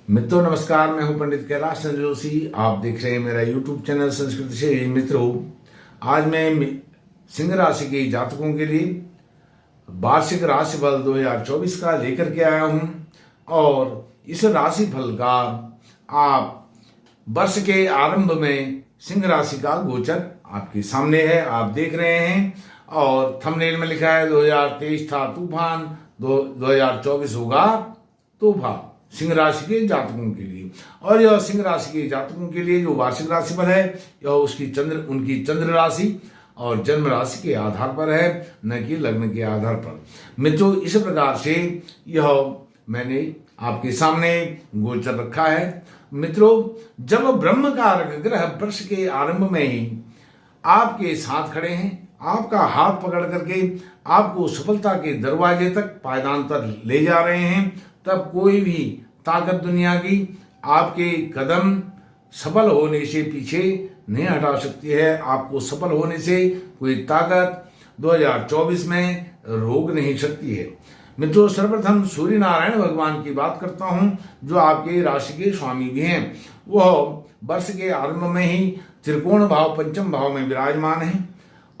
मित्रों नमस्कार, मैं हूं पंडित कैलाश चंद्र जोशी। आप देख रहे हैं मेरा यूट्यूब चैनल संस्कृति से। मित्रों, आज मैं सिंह राशि के जातकों के लिए वार्षिक राशि फल 2024 का लेकर के आया हूं और इस राशि फल का आप वर्ष के आरंभ में सिंह राशि का गोचर आपके सामने है, आप देख रहे हैं। और थंबनेल में लिखा है 2023 था तूफान, 2024 होगा तूफान सिंह राशि के जातकों के लिए। और यह सिंह राशि के जातकों के लिए जो वार्षिक राशिफल है यह उनकी चंद्र राशि और जन्म राशि के आधार पर है, न कि लग्न के आधार पर। मित्रों, इस प्रकार से यह मैंने आपके सामने गोचर रखा है। मित्रों, जब ब्रह्म कारक ग्रह वर्ष के आरंभ में ही आपके साथ खड़े हैं, आपका हाथ पकड़ करके आपको सफलता के दरवाजे तक पायदान पर ले जा रहे हैं, तब कोई भी ताकत दुनिया की आपके कदम सफल होने से पीछे नहीं हटा सकती है। आपको सफल होने से कोई ताकत 2024 में रोक नहीं सकती है। मित्रों, सर्वप्रथम सूर्य नारायण भगवान की बात करता हूं, जो आपके राशि के स्वामी भी हैं। वह वर्ष के आरंभ में ही त्रिकोण भाव पंचम भाव में विराजमान है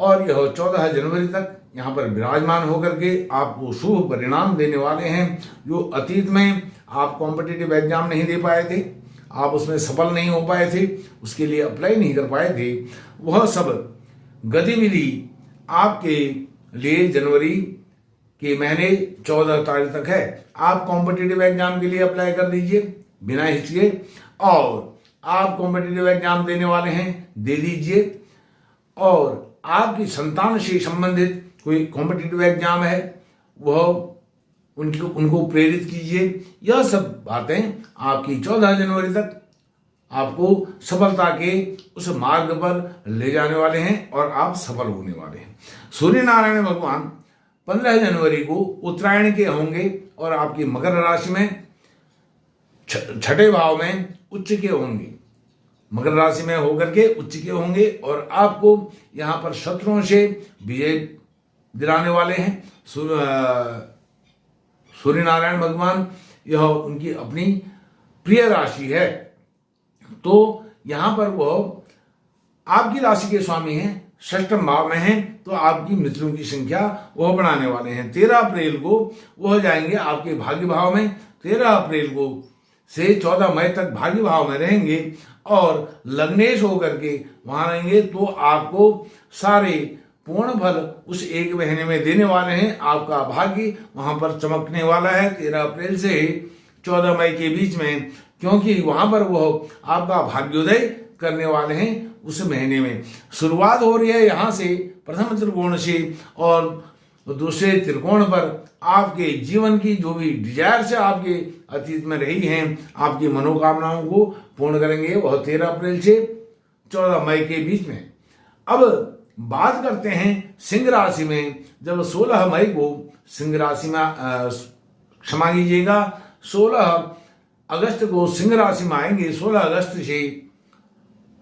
और यह 14 जनवरी तक यहाँ पर विराजमान होकर के आपको शुभ परिणाम देने वाले हैं। जो अतीत में आप कॉम्पिटिटिव एग्जाम नहीं दे पाए थे, आप उसमें सफल नहीं हो पाए थे, उसके लिए अप्लाई नहीं कर पाए थे, वह सब गतिविधि आपके लिए जनवरी के महीने 14 तारीख तक है। आप कॉम्पिटिटिव एग्जाम के लिए अप्लाई कर दीजिए बिना हिचके, और आप कॉम्पिटिटिव एग्जाम देने वाले हैं दे दीजिए। और आपकी संतान से संबंधित कोई कॉम्पिटिटिव एग्जाम है वह उनको प्रेरित कीजिए। यह सब बातें आपकी 14 जनवरी तक आपको सफलता के उस मार्ग पर ले जाने वाले हैं और आप सफल होने वाले हैं। सूर्य नारायण भगवान 15 जनवरी को उत्तरायण के होंगे और आपकी मकर राशि में छठे भाव में उच्च के होंगे। मकर राशि में होकर के उच्च के होंगे और आपको यहाँ पर शत्रुओं से विजय दिलाने वाले हैं सूर्य नारायण भगवान। यह उनकी अपनी प्रिय राशि है, तो यहाँ पर वह आपकी राशि के स्वामी हैं, षष्ठम भाव में हैं, तो आपकी मित्रों की संख्या वह बढ़ाने वाले हैं। 13 अप्रैल को वह जाएंगे आपके भाग्य भाव में। 13 अप्रैल को से 14 मई तक भाग्य भाव में रहेंगे और लग्नेश होकर के वहां रहेंगे, तो आपको सारे पूर्ण फल उस एक महीने में देने वाले हैं। आपका भाग्य वहां पर चमकने वाला है 13 अप्रैल से 14 मई के बीच में, क्योंकि वहां पर वह आपका भाग्योदय करने वाले हैं। उस महीने में शुरुआत हो रही है यहाँ से प्रथम त्रिकोण से, और दूसरे त्रिकोण पर आपके जीवन की जो भी डिजायर से आपके अतीत में रही हैं, आपकी मनोकामनाओं को पूर्ण करेंगे। वह 13 अप्रैल से 14 मई के बीच में। अब बात करते हैं सिंह राशि में। जब 16 मई को सिंह राशि में क्षमा कीजिएगा 16 अगस्त को सिंह राशि में आएंगे। 16 अगस्त से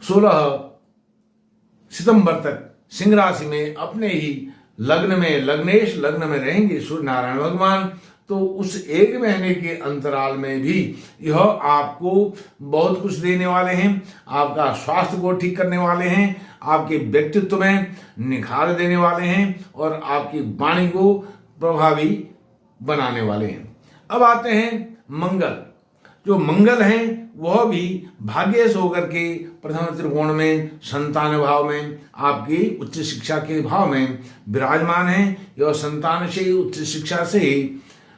16 सितंबर तक सिंह राशि में अपने ही लग्न में लग्नेश लग्न में रहेंगे सूर्य नारायण भगवान। तो उस एक महीने के अंतराल में भी यह आपको बहुत कुछ देने वाले हैं। आपका स्वास्थ्य को ठीक करने वाले हैं, आपके व्यक्तित्व में निखार देने वाले हैं और आपकी वाणी को प्रभावी बनाने वाले हैं। अब आते हैं मंगल। जो मंगल हैं वह भी भाग्यश होकर के प्रथम त्रिकोण में संतान भाव में आपकी उच्च शिक्षा के भाव में विराजमान है। यह संतान से उच्च शिक्षा से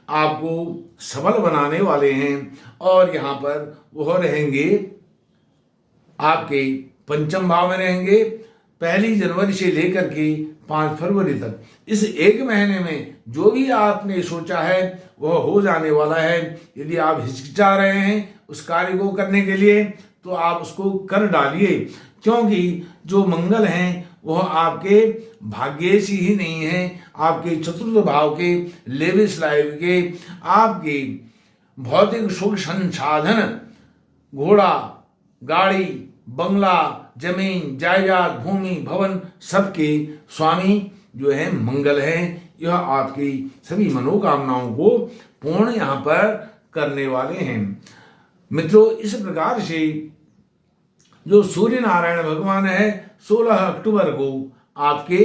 आपको सबल बनाने वाले हैं और यहाँ पर वह रहेंगे आपके पंचम भाव में रहेंगे 1 जनवरी से लेकर के 5 फरवरी तक। इस एक महीने में जो भी आपने सोचा है वह हो जाने वाला है। यदि आप हिचकिचा रहे हैं उस कार्य को करने के लिए तो आप उसको कर डालिए, क्योंकि जो मंगल हैं वह आपके भाग्येशी ही नहीं है, आपके चतुर्थ भाव के लेविश लाइफ के, आपके भौतिक सुख संसाधन, घोड़ा गाड़ी बंगला जमीन जायदाद भूमि भवन सबके स्वामी जो है मंगल है। यह आपकी सभी मनोकामनाओं को पूर्ण यहाँ पर करने वाले हैं। मित्रों, इस प्रकार से जो सूर्य नारायण भगवान है 16 अक्टूबर को आपके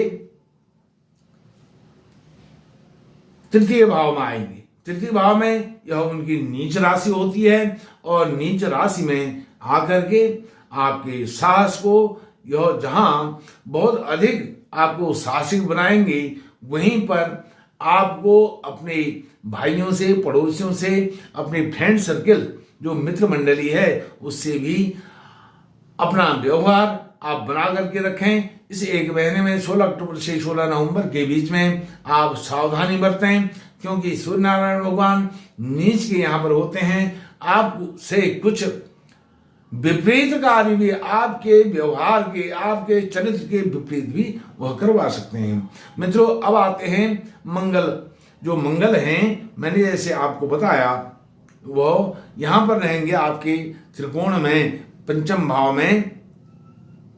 तृतीय भाव में आएंगे। तृतीय भाव में यह उनकी नीच राशि होती है और नीच राशि में आकर के आपके साहस को यह जहां बहुत अधिक आपको साहसिक बनाएंगे, वहीं पर आपको अपने भाइयों से, पड़ोसियों से, अपने फ्रेंड सर्कल जो मित्र मंडली है उससे भी अपना व्यवहार आप बना करके रखें। इस एक महीने में 16 अक्टूबर से 16 नवंबर के बीच में आप सावधानी बरतें, क्योंकि सूर्य नारायण भगवान नीच के यहाँ पर होते हैं। आपसे कुछ विपरीत कार्य भी, आपके व्यवहार के, आपके चरित्र के विपरीत भी वह करवा सकते हैं। मित्रों, अब आते हैं मंगल। जो मंगल हैं, मैंने जैसे आपको बताया, वह यहाँ पर रहेंगे आपके त्रिकोण में पंचम भाव में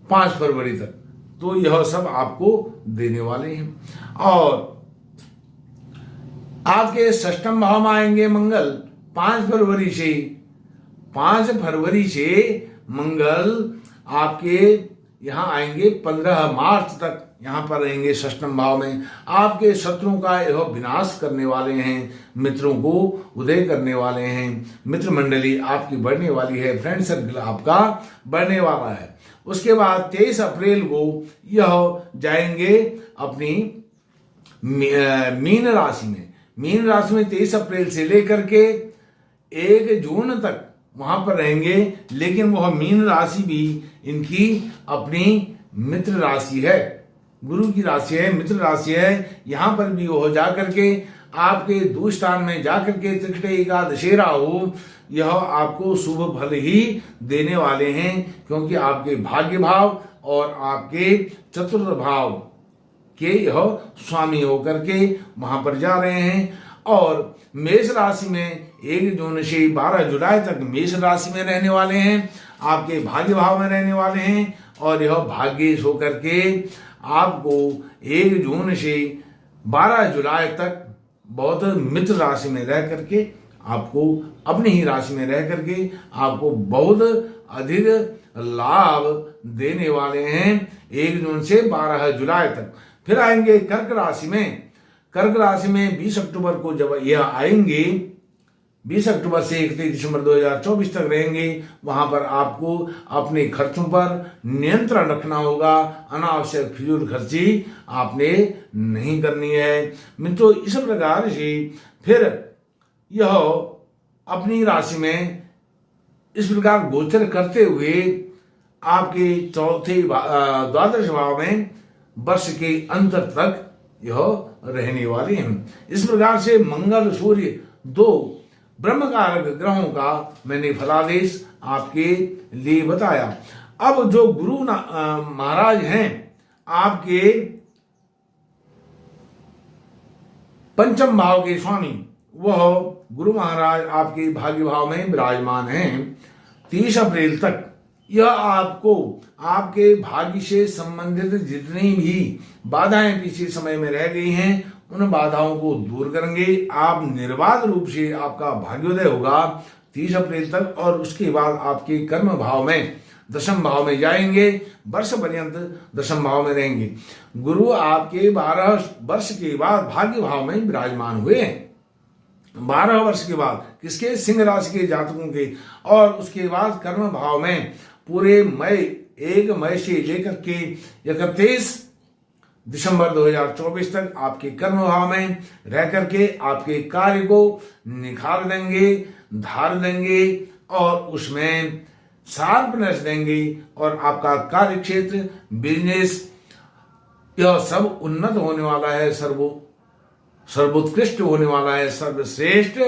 5 फरवरी तक। तो यह सब आपको देने वाले हैं। और आपके षष्ठम भाव में आएंगे मंगल 5 फरवरी से। 5 फरवरी से मंगल आपके यहाँ आएंगे 15 मार्च तक, यहाँ पर रहेंगे षष्ठम भाव में। आपके शत्रुओं का यह विनाश करने वाले हैं, मित्रों को उदय करने वाले हैं, मित्र मंडली आपकी बढ़ने वाली है, फ्रेंड सर्कल आपका बढ़ने वाला है। उसके बाद 23 अप्रैल को यह जाएंगे अपनी मीन राशि में। मीन राशि में 23 अप्रैल से लेकर के 1 जून तक वहां पर रहेंगे, लेकिन वह मीन राशि भी इनकी अपनी मित्र राशि है, गुरु की राशि है, मित्र राशि है। यहां पर भी वो जा करके आपके दुस्थान में जाकर के त्रिकटे का दशहरा हो, यह आपको शुभ फल ही देने वाले हैं, क्योंकि आपके भाग्य भाव और आपके चतुर्थ भाव के यह स्वामी होकर के वहां पर जा रहे हैं। और मेष राशि में 1 जून से 12 जुलाई तक मेष राशि में रहने वाले हैं, आपके भाग्य भाव में रहने वाले हैं। और यह भाग्येश होकर के आपको 1 जून से 12 जुलाई तक बहुत मित्र राशि में रह करके, आपको अपनी ही राशि में रह करके आपको बहुत अधिक लाभ देने वाले हैं 1 जून से 12 जुलाई तक। फिर आएंगे कर्क राशि में। कर्क राशि में 20 अक्टूबर को जब यह आएंगे, 20 अक्टूबर से 31 दिसंबर 2024 तक रहेंगे, वहां पर आपको अपने खर्चों पर नियंत्रण रखना होगा। अनावश्यक फिजूल खर्ची आपने नहीं करनी है। मित्रों, इस प्रकार से फिर यह अपनी राशि में इस प्रकार गोचर करते हुए आपके चौथे द्वादश भाव में वर्ष के अंत तक यह रहने वाले हैं। इस प्रकार से मंगल सूर्य 2 ब्रह्मकारक ग्रहों का मैंने फलादेश आपके लिए बताया। अब जो गुरु महाराज हैं आपके पंचम भाव के स्वामी, वह गुरु महाराज आपके भाग्य भाव में विराजमान हैं 30 अप्रैल तक। यह आपको आपके भाग्य से संबंधित जितनी भी बाधाएं पिछले समय में रह गई हैं, उन बाधाओं को दूर करेंगे। आप निर्बाध रूप से आपका भाग्योदय होगा 30 अप्रैल तक। और उसके बाद आपके कर्म भाव में, दशम भाव में जाएंगे, वर्ष पर्यंत दशम भाव में रहेंगे। गुरु आपके 12 वर्ष के बाद भाग्य भाव में विराजमान हुए हैं। 12 वर्ष के बाद किसके? सिंह राशि के जातकों के। और उसके बाद कर्म भाव में पूरे मई 1 मई से लेकर के 31 दिसंबर 2024 तक आपके कर्म भाव में रह करके आपके कार्य को निखार देंगे, धार देंगे और उसमें शार्पनेस देंगे। और आपका कार्य क्षेत्र, बिजनेस, यह सब उन्नत होने वाला है, सर्वोत्कृष्ट होने वाला है, सर्वश्रेष्ठ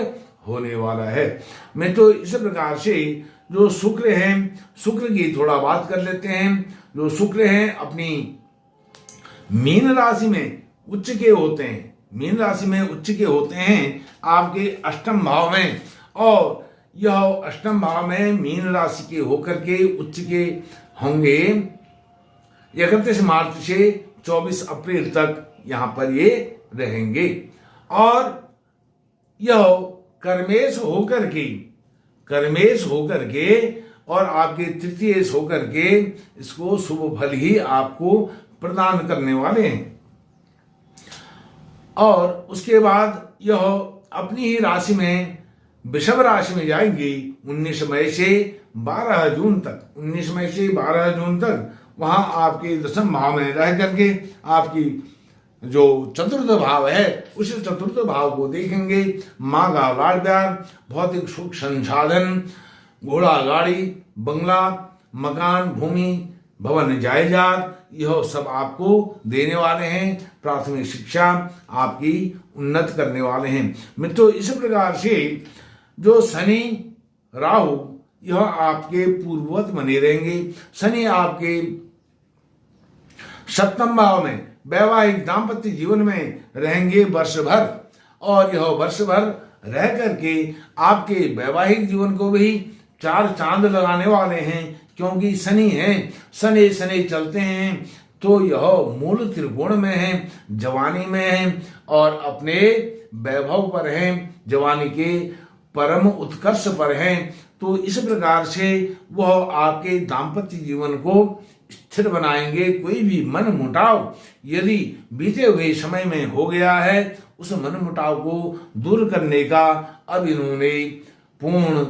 होने वाला है। मैं तो इस प्रकार से जो शुक्र हैं, शुक्र की थोड़ा बात कर लेते हैं। जो शुक्र हैं अपनी मीन राशि में उच्च के होते हैं, मीन राशि में उच्च के होते हैं आपके अष्टम भाव में। और यह अष्टम भाव में मीन राशि के होकर के उच्च के होंगे 31 मार्च से 24 अप्रैल तक यहां पर ये रहेंगे। और यह कर्मेश होकर के कर्मेश होकर के और आपके तृतीयेश होकर के इसको शुभ फल ही आपको प्रदान करने वाले हैं। और उसके बाद यह अपनी ही राशि में वृषभ राशि में जाएंगी 19 मई से 12 जून तक। 19 मई से 12 जून तक वहां आपके दशम भाव में रह करके आपकी जो चतुर्थ भाव है उस चतुर्थ भाव को देखेंगे। माँ का लाड़ प्यार, भौतिक सुख संसाधन, घोड़ा गाड़ी, बंगला, मकान, भूमि, भवन, जायदाद, यह सब आपको देने वाले हैं। प्राथमिक शिक्षा आपकी उन्नत करने वाले हैं। मित्रों, इस प्रकार से जो शनि राहु यह आपके पूर्ववत बने रहेंगे। शनि आपके सप्तम भाव में वैवाहिक दाम्पत्य जीवन में रहेंगे वर्ष भर, और यह वर्ष भर रह करके आपके वैवाहिक जीवन को भी 4 चांद लगाने वाले हैं। क्योंकि शनि है, शनि शनि चलते हैं तो यह मूल त्रिकोण में है, जवानी में है और अपने वैभव पर है, जवानी के परम उत्कर्ष पर है। तो इस प्रकार से वह आपके दाम्पत्य जीवन को स्थिर बनाएंगे। कोई भी मन मुटाव यदि बीते हुए समय में हो गया है, उस मन मुटाव को दूर करने का अब इन्होंने पूर्ण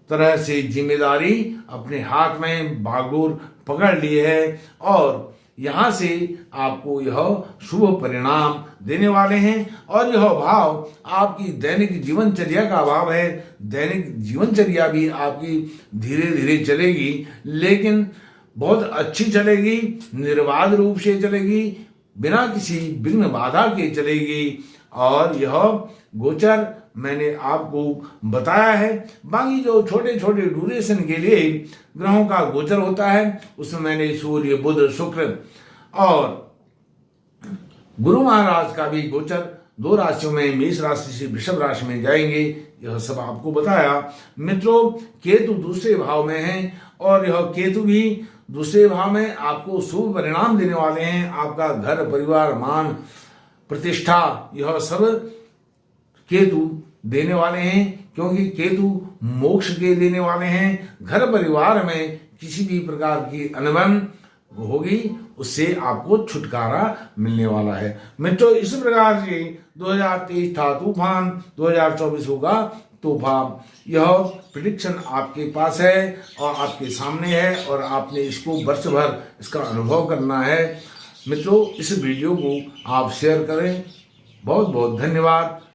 तरह से जिम्मेदारी अपने हाथ में बागडोर पकड़ ली है, और यहाँ से आपको यह शुभ परिणाम देने वाले हैं। और यह भाव आपकी दैनिक जीवनचर्या का भाव है। दैनिक जीवनचर्या भी आपकी धीरे धीरे चलेगी, लेकिन बहुत अच्छी चलेगी, निर्बाध रूप से चलेगी, बिना किसी विघ्न बाधा के चलेगी। और यह गोचर मैंने आपको बताया है। बाकी जो छोटे छोटे ड्यूरेशन के लिए ग्रहों का गोचर होता है उसमें मैंने सूर्य, बुध, शुक्र और गुरु महाराज का भी गोचर 2 राशियों में मेष राशि से वृषभ राशि में जाएंगे, यह सब आपको बताया। मित्रों, केतु दूसरे भाव में है और यह केतु भी दूसरे भाव में आपको शुभ परिणाम देने वाले हैं। आपका घर, परिवार, मान, प्रतिष्ठा, यह सब केतु देने वाले हैं। क्योंकि केतु मोक्ष के देने वाले हैं। घर परिवार में किसी भी प्रकार की अनबन होगी उससे आपको छुटकारा मिलने वाला है। मित्रों, इस प्रकार से 2023 था तूफान, 2024 होगा तूफान। यह प्रेडिक्शन आपके पास है और आपके सामने है, और आपने इसको वर्ष भर इसका अनुभव करना है। मित्रों, इस वीडियो को आप शेयर करें। बहुत बहुत धन्यवाद।